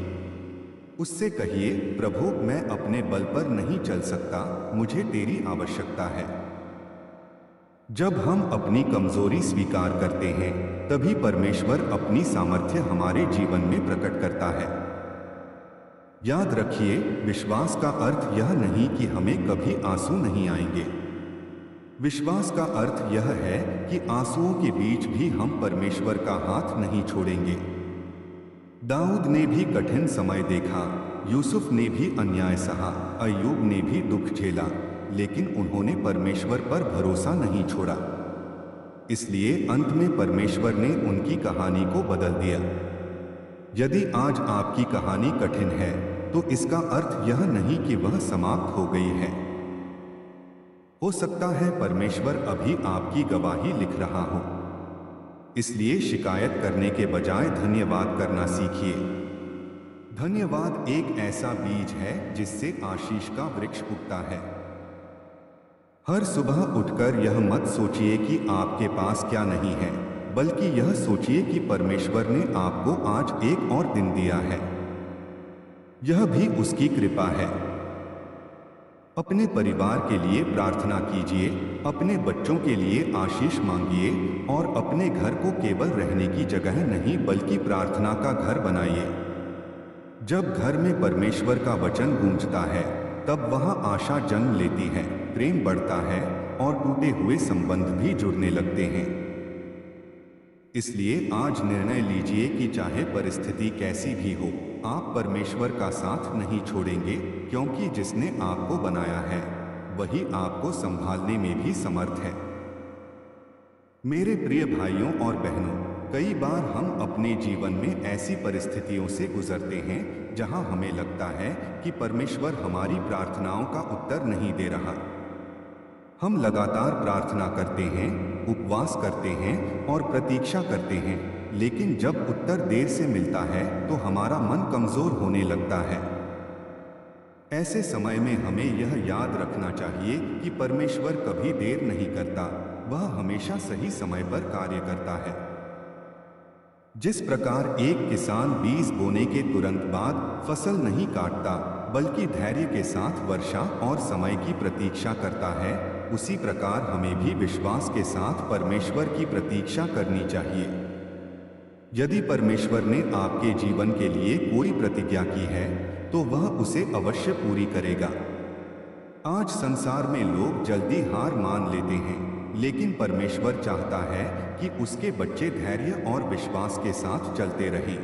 S1: उससे कहिए, प्रभु मैं अपने बल पर नहीं चल सकता, मुझे तेरी आवश्यकता है। जब हम अपनी कमजोरी स्वीकार करते हैं, तभी परमेश्वर अपनी सामर्थ्य हमारे जीवन में प्रकट करता है। याद रखिए, विश्वास का अर्थ यह नहीं कि हमें कभी आंसू नहीं आएंगे। विश्वास का अर्थ यह है कि आंसुओं के बीच भी हम परमेश्वर का हाथ नहीं छोड़ेंगे। दाऊद ने भी कठिन समय देखा, यूसुफ ने भी अन्याय सहा, अय्यूब ने भी दुख झेला, लेकिन उन्होंने परमेश्वर पर भरोसा नहीं छोड़ा। इसलिए अंत में परमेश्वर ने उनकी कहानी को बदल दिया। यदि आज आपकी कहानी कठिन है, तो इसका अर्थ यह नहीं कि वह समाप्त हो गई है। हो सकता है परमेश्वर अभी आपकी गवाही लिख रहा हो। इसलिए शिकायत करने के बजाय धन्यवाद करना सीखिए। धन्यवाद एक ऐसा बीज है जिससे आशीष का वृक्ष उगता है। हर सुबह उठकर यह मत सोचिए कि आपके पास क्या नहीं है, बल्कि यह सोचिए कि परमेश्वर ने आपको आज एक और दिन दिया है। यह भी उसकी कृपा है। अपने परिवार के लिए प्रार्थना कीजिए, अपने बच्चों के लिए आशीष मांगिए और अपने घर को केवल रहने की जगह नहीं बल्कि प्रार्थना का घर बनाइए। जब घर में परमेश्वर का वचन गूंजता है, तब वहां आशा जन्म लेती है, प्रेम बढ़ता है और टूटे हुए संबंध भी जुड़ने लगते हैं। इसलिए आज निर्णय लीजिए कि चाहे परिस्थिति कैसी भी हो, आप परमेश्वर का साथ नहीं छोड़ेंगे, क्योंकि जिसने आपको बनाया है वही आपको संभालने में भी समर्थ है। मेरे प्रिय भाइयों और बहनों, कई बार हम अपने जीवन में ऐसी परिस्थितियों से गुजरते हैं जहां हमें लगता है कि परमेश्वर हमारी प्रार्थनाओं का उत्तर नहीं दे रहा। हम लगातार प्रार्थना करते हैं, उपवास करते हैं और प्रतीक्षा करते हैं, लेकिन जब उत्तर देर से मिलता है तो हमारा मन कमजोर होने लगता है। ऐसे समय में हमें यह याद रखना चाहिए कि परमेश्वर कभी देर नहीं करता, वह हमेशा सही समय पर कार्य करता है। जिस प्रकार एक किसान बीज बोने के तुरंत बाद फसल नहीं काटता बल्कि धैर्य के साथ वर्षा और समय की प्रतीक्षा करता है, उसी प्रकार हमें भी विश्वास के साथ परमेश्वर की प्रतीक्षा करनी चाहिए। यदि परमेश्वर ने आपके जीवन के लिए कोई प्रतिज्ञा की है तो वह उसे अवश्य पूरी करेगा। आज संसार में लोग जल्दी हार मान लेते हैं, लेकिन परमेश्वर चाहता है कि उसके बच्चे धैर्य और विश्वास के साथ चलते रहें।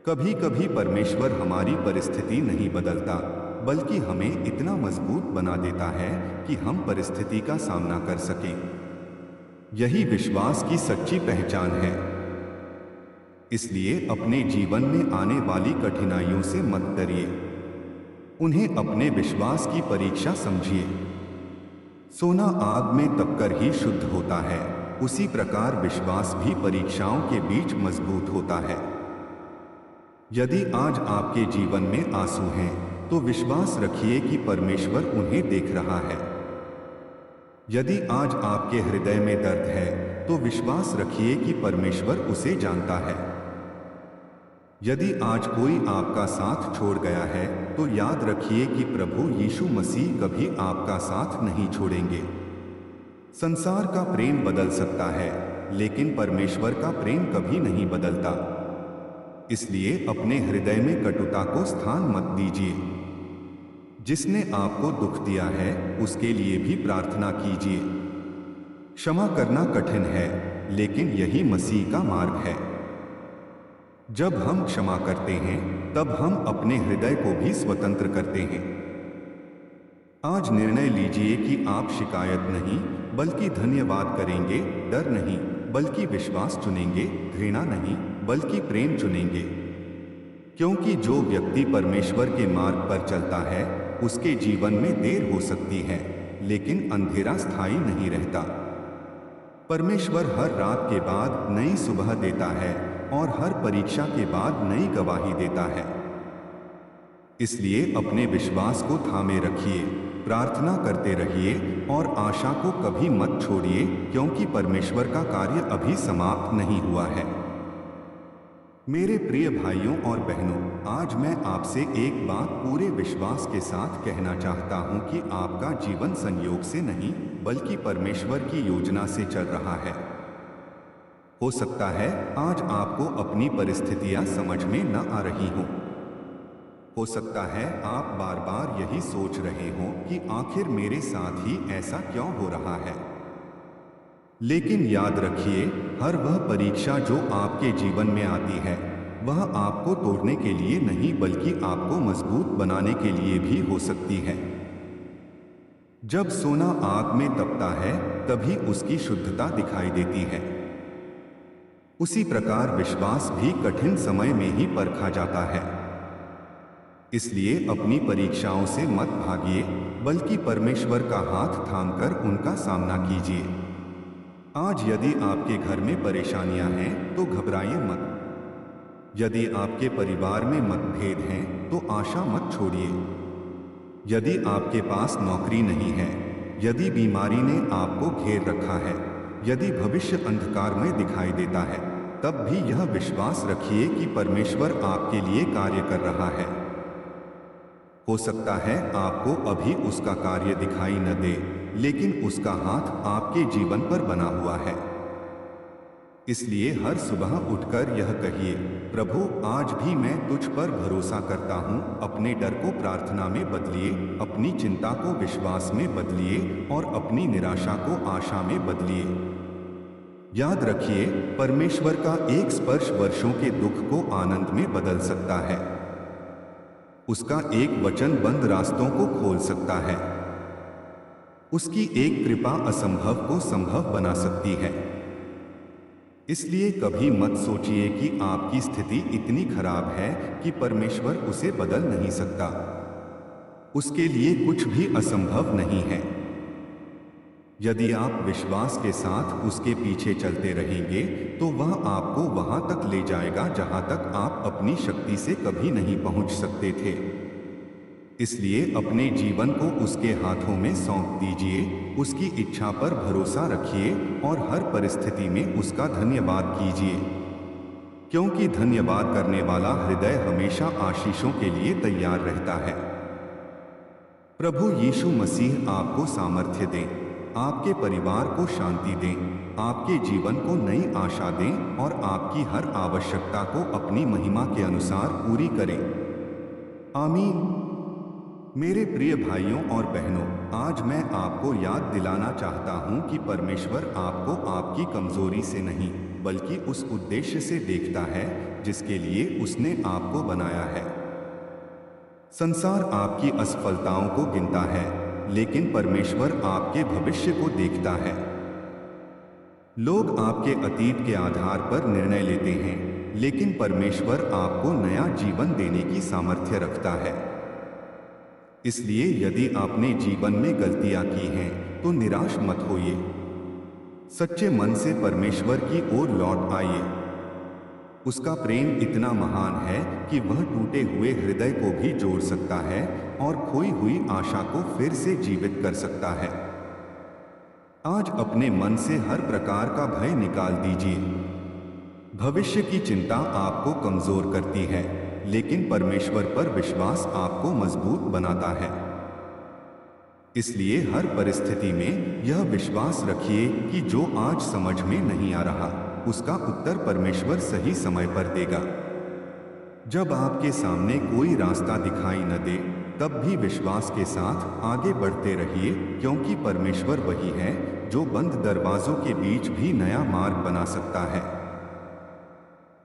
S1: कभी कभी परमेश्वर हमारी परिस्थिति नहीं बदलता, बल्कि हमें इतना मजबूत बना देता है कि हम परिस्थिति का सामना कर सकें। यही विश्वास की सच्ची पहचान है। इसलिए अपने जीवन में आने वाली कठिनाइयों से मत डरिए, उन्हें अपने विश्वास की परीक्षा समझिए। सोना आग में तपकर ही शुद्ध होता है, उसी प्रकार विश्वास भी परीक्षाओं के बीच मजबूत होता है। यदि आज आपके जीवन में आंसू हैं, तो विश्वास रखिए कि परमेश्वर उन्हें देख रहा है। यदि आज आपके हृदय में दर्द है, तो विश्वास रखिए कि परमेश्वर उसे जानता है। यदि आज कोई आपका साथ छोड़ गया है, तो याद रखिए कि प्रभु यीशु मसीह कभी आपका साथ नहीं छोड़ेंगे। संसार का प्रेम बदल सकता है, लेकिन परमेश्वर का प्रेम कभी नहीं बदलता। इसलिए अपने हृदय में कटुता को स्थान मत दीजिए। जिसने आपको दुख दिया है, उसके लिए भी प्रार्थना कीजिए। क्षमा करना कठिन है, लेकिन यही मसीह का मार्ग है। जब हम क्षमा करते हैं, तब हम अपने हृदय को भी स्वतंत्र करते हैं। आज निर्णय लीजिए कि आप शिकायत नहीं बल्कि धन्यवाद करेंगे, डर नहीं बल्कि विश्वास चुनेंगे, घृणा नहीं बल्कि प्रेम चुनेंगे। क्योंकि जो व्यक्ति परमेश्वर के मार्ग पर चलता है, उसके जीवन में देर हो सकती है, लेकिन अंधेरा स्थायी नहीं रहता। परमेश्वर हर रात के बाद नई सुबह देता है और हर परीक्षा के बाद नई गवाही देता है। इसलिए अपने विश्वास को थामे रखिए, प्रार्थना करते रहिए और आशा को कभी मत छोड़िए, क्योंकि परमेश्वर का कार्य अभी समाप्त नहीं हुआ है। मेरे प्रिय भाइयों और बहनों, आज मैं आपसे एक बात पूरे विश्वास के साथ कहना चाहता हूं कि आपका जीवन संयोग से नहीं बल्कि परमेश्वर की योजना से चल रहा है। हो सकता है आज आपको अपनी परिस्थितियां समझ में न आ रही हों। हो सकता है आप बार बार यही सोच रहे हों कि आखिर मेरे साथ ही ऐसा क्यों हो रहा है। लेकिन याद रखिए, हर वह परीक्षा जो आपके जीवन में आती है, वह आपको तोड़ने के लिए नहीं बल्कि आपको मजबूत बनाने के लिए भी हो सकती है। जब सोना आग में तपता है, तभी उसकी शुद्धता दिखाई देती है। उसी प्रकार विश्वास भी कठिन समय में ही परखा जाता है। इसलिए अपनी परीक्षाओं से मत भागिए, बल्कि परमेश्वर का हाथ थामकर उनका सामना कीजिए। आज यदि आपके घर में परेशानियां हैं, तो घबराइए मत। यदि आपके परिवार में मतभेद हैं, तो आशा मत छोड़िए। यदि आपके पास नौकरी नहीं है, यदि बीमारी ने आपको घेर रखा है, यदि भविष्य अंधकार में दिखाई देता है, तब भी यह विश्वास रखिए कि परमेश्वर आपके लिए कार्य कर रहा है। हो सकता है आपको अभी उसका कार्य दिखाई न दे, लेकिन उसका हाथ आपके जीवन पर बना हुआ है। इसलिए हर सुबह उठकर यह कहिए, प्रभु आज भी मैं तुझ पर भरोसा करता हूँ। अपने डर को प्रार्थना में बदलिए, अपनी चिंता को विश्वास में बदलिए और अपनी निराशा को आशा में बदलिए। याद रखिए, परमेश्वर का एक स्पर्श वर्षों के दुख को आनंद में बदल सकता है। उसका एक वचन बंद रास्तों को खोल सकता है। उसकी एक कृपा असंभव को संभव बना सकती है। इसलिए कभी मत सोचिए कि आपकी स्थिति इतनी खराब है कि परमेश्वर उसे बदल नहीं सकता। उसके लिए कुछ भी असंभव नहीं है। यदि आप विश्वास के साथ उसके पीछे चलते रहेंगे, तो वह आपको वहां तक ले जाएगा जहां तक आप अपनी शक्ति से कभी नहीं पहुंच सकते थे। इसलिए अपने जीवन को उसके हाथों में सौंप दीजिए, उसकी इच्छा पर भरोसा रखिए और हर परिस्थिति में उसका धन्यवाद कीजिए। क्योंकि धन्यवाद करने वाला हृदय हमेशा आशीषों के लिए तैयार रहता है। प्रभु यीशु मसीह आपको सामर्थ्य दें, आपके परिवार को शांति दें, आपके जीवन को नई आशा दें और आपकी हर आवश्यकता को अपनी महिमा के अनुसार पूरी करें। आमीन। मेरे प्रिय भाइयों और बहनों, आज मैं आपको याद दिलाना चाहता हूं कि परमेश्वर आपको आपकी कमजोरी से नहीं बल्कि उस उद्देश्य से देखता है जिसके लिए उसने आपको बनाया है। संसार आपकी असफलताओं को गिनता है, लेकिन परमेश्वर आपके भविष्य को देखता है। लोग आपके अतीत के आधार पर निर्णय लेते हैं, लेकिन परमेश्वर आपको नया जीवन देने की सामर्थ्य रखता है। इसलिए यदि आपने जीवन में गलतियां की हैं, तो निराश मत होइए। सच्चे मन से परमेश्वर की ओर लौट आइए। उसका प्रेम इतना महान है कि वह टूटे हुए हृदय को भी जोड़ सकता है और खोई हुई आशा को फिर से जीवित कर सकता है। आज अपने मन से हर प्रकार का भय निकाल दीजिए। भविष्य की चिंता आपको कमजोर करती है, लेकिन परमेश्वर पर विश्वास आपको मजबूत बनाता है। इसलिए हर परिस्थिति में यह विश्वास रखिए कि जो आज समझ में नहीं आ रहा, उसका उत्तर परमेश्वर सही समय पर देगा। जब आपके सामने कोई रास्ता दिखाई न दे, तब भी विश्वास के साथ आगे बढ़ते रहिए, क्योंकि परमेश्वर वही है जो बंद दरवाजों के बीच भी नया मार्ग बना सकता है।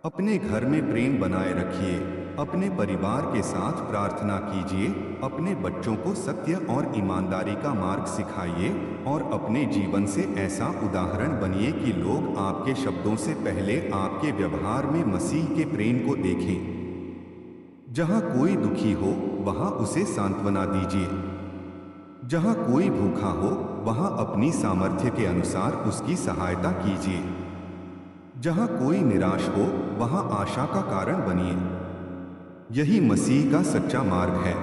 S1: अपने घर में प्रेम बनाए रखिए, अपने परिवार के साथ प्रार्थना कीजिए, अपने बच्चों को सत्य और ईमानदारी का मार्ग सिखाइए और अपने जीवन से ऐसा उदाहरण बनिए कि लोग आपके शब्दों से पहले आपके व्यवहार में मसीह के प्रेम को देखें। जहां कोई दुखी हो, वहां उसे सांत्वना दीजिए। जहां कोई भूखा हो, वहां अपनी सामर्थ्य के अनुसार उसकी सहायता कीजिए। जहां कोई निराश हो, वहां आशा का कारण बनिए। यही मसीह का सच्चा मार्ग है।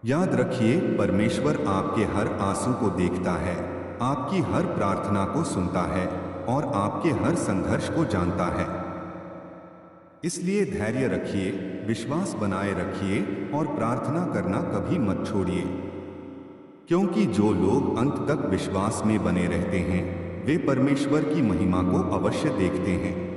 S1: याद रखिए, परमेश्वर आपके हर आंसू को देखता है, आपकी हर प्रार्थना को सुनता है और आपके हर संघर्ष को जानता है। इसलिए धैर्य रखिए, विश्वास बनाए रखिए और प्रार्थना करना कभी मत छोड़िए, क्योंकि जो लोग अंत तक विश्वास में बने रहते हैं, वे परमेश्वर की महिमा को अवश्य देखते हैं।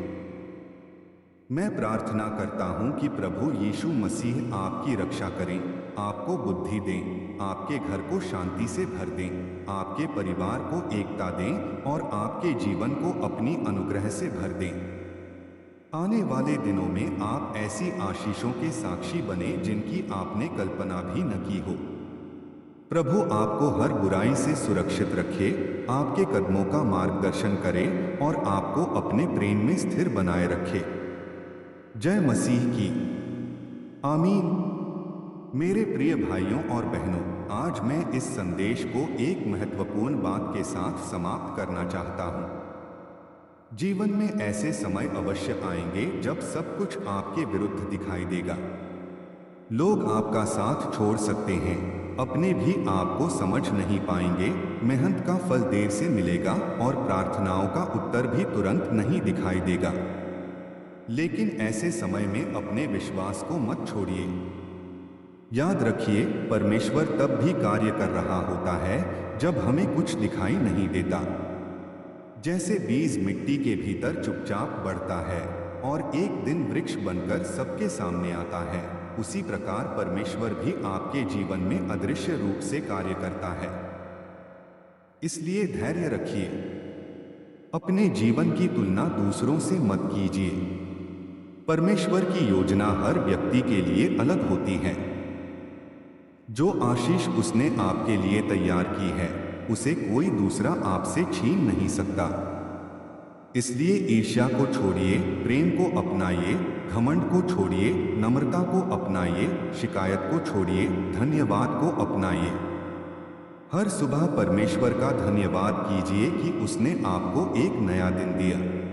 S1: मैं प्रार्थना करता हूं कि प्रभु यीशु मसीह आपकी रक्षा करें, आपको बुद्धि दें, आपके घर को शांति से भर दें, आपके परिवार को एकता दें और आपके जीवन को अपनी अनुग्रह से भर दें। आने वाले दिनों में आप ऐसी आशीषों के साक्षी बने जिनकी आपने कल्पना भी न की हो। प्रभु आपको हर बुराई से सुरक्षित रखे, आपके कदमों का मार्गदर्शन करे और आपको अपने प्रेम में स्थिर बनाए रखे। जय मसीह की। आमीन। मेरे प्रिय भाइयों और बहनों, आज मैं इस संदेश को एक महत्वपूर्ण बात के साथ समाप्त करना चाहता हूं। जीवन में ऐसे समय अवश्य आएंगे जब सब कुछ आपके विरुद्ध दिखाई देगा। लोग आपका साथ छोड़ सकते हैं, अपने भी आपको समझ नहीं पाएंगे, मेहनत का फल देर से मिलेगा और प्रार्थनाओं का उत्तर भी तुरंत नहीं दिखाई देगा। लेकिन ऐसे समय में अपने विश्वास को मत छोड़िए। याद रखिए, परमेश्वर तब भी कार्य कर रहा होता है जब हमें कुछ दिखाई नहीं देता। जैसे बीज मिट्टी के भीतर चुपचाप बढ़ता है और एक दिन वृक्ष बनकर सबके सामने आता है, उसी प्रकार परमेश्वर भी आपके जीवन में अदृश्य रूप से कार्य करता है। इसलिए धैर्य रखिए। अपने जीवन की तुलना दूसरों से मत कीजिए। परमेश्वर की योजना हर व्यक्ति के लिए अलग होती है। जो आशीष उसने आपके लिए तैयार की है, उसे कोई दूसरा आपसे छीन नहीं सकता। इसलिए ईर्ष्या को छोड़िए, प्रेम को अपनाइए, घमंड को छोड़िए, नम्रता को अपनाइए, शिकायत को छोड़िए, धन्यवाद को अपनाइए। हर सुबह परमेश्वर का धन्यवाद कीजिए कि उसने आपको एक नया दिन दिया।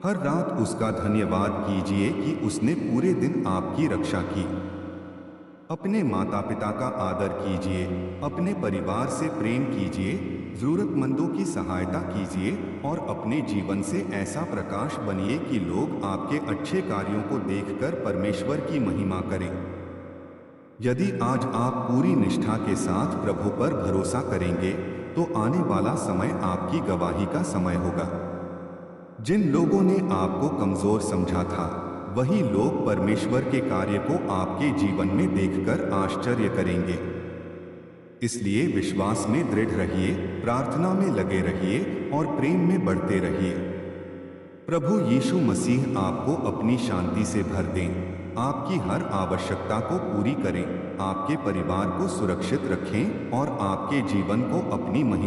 S1: हर रात उसका धन्यवाद कीजिए कि उसने पूरे दिन आपकी रक्षा की। अपने माता पिता का आदर कीजिए, अपने परिवार से प्रेम कीजिए, जरूरतमंदों की सहायता कीजिए और अपने जीवन से ऐसा प्रकाश बनिए कि लोग आपके अच्छे कार्यों को देखकर परमेश्वर की महिमा करें। यदि आज आप पूरी निष्ठा के साथ प्रभु पर भरोसा करेंगे, तो आने वाला समय आपकी गवाही का समय होगा। जिन लोगों ने आपको कमजोर समझा था, वही लोग परमेश्वर के कार्य को आपके जीवन में देखकर आश्चर्य करेंगे। इसलिए विश्वास में दृढ़ रहिए, प्रार्थना में लगे रहिए और प्रेम में बढ़ते रहिए। प्रभु यीशु मसीह आपको अपनी शांति से भर दें, आपकी हर आवश्यकता को पूरी करें, आपके परिवार को सुरक्षित रखें और आपके जीवन को अपनी महिमा